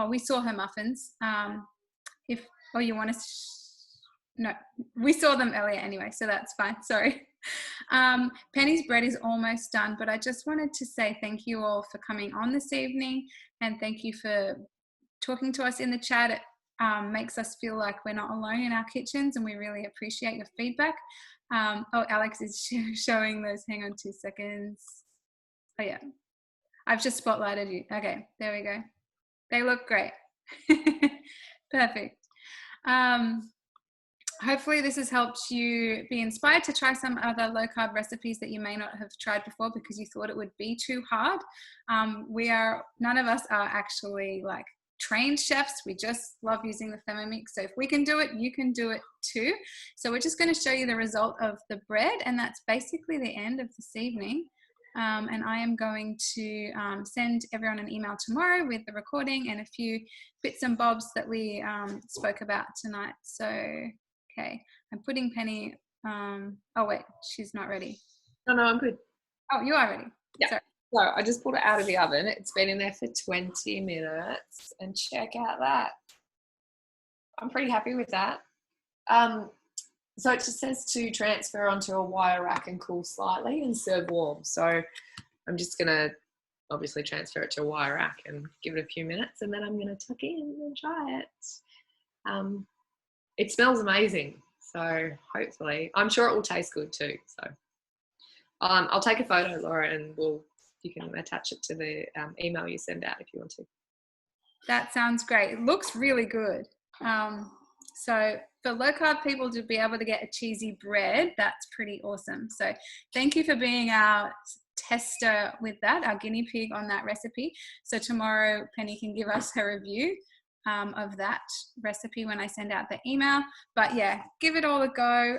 we saw her muffins. Oh, you want to? No, we saw them earlier anyway, so that's fine. Sorry. Penny's bread is almost done, but I just wanted to say thank you all for coming on this evening, and thank you for talking to us in the chat. It makes us feel like we're not alone in our kitchens, and we really appreciate your feedback. Oh, Alex is showing those. Hang on 2 seconds. Oh yeah, I've just spotlighted you. Okay, there we go. They look great. Perfect. Hopefully this has helped you be inspired to try some other low carb recipes that you may not have tried before because you thought it would be too hard. None of us are actually like trained chefs. We just love using the Thermomix. So if we can do it, you can do it too. So we're just going to show you the result of the bread, and that's basically the end of this evening. And I am going to send everyone an email tomorrow with the recording and a few bits and bobs that we spoke about tonight. So, okay, I'm putting Penny, oh wait, she's not ready. No, I'm good. Oh, you are ready? Yeah. Sorry. So I just pulled it out of the oven. It's been in there for 20 minutes, and check out that. I'm pretty happy with that. So it just says to transfer onto a wire rack and cool slightly and serve warm. So I'm just going to obviously transfer it to a wire rack and give it a few minutes, and then I'm going to tuck in and try it. It smells amazing. So hopefully, I'm sure it will taste good too. So I'll take a photo, Laura, and you can attach it to the email you send out if you want to. That sounds great. It looks really good. So for low carb people to be able to get a cheesy bread, that's pretty awesome. So thank you for being our tester with that, our guinea pig on that recipe. So tomorrow Penny can give us her review of that recipe when I send out the email. But yeah, give it all a go.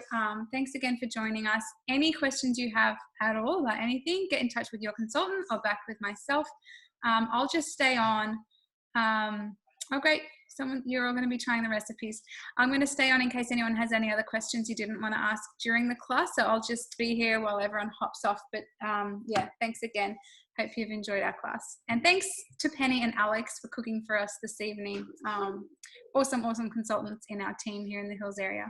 Thanks again for joining us. Any questions you have at all about anything, get in touch with your consultant or back with myself. I'll just stay on. Oh great, you're all going to be trying the recipes. I'm going to stay on in case anyone has any other questions you didn't want to ask during the class, so I'll just be here while everyone hops off. But yeah, thanks again. Hope you've enjoyed our class. And thanks to Penny and Alex for cooking for us this evening. Awesome consultants in our team here in the Hills area.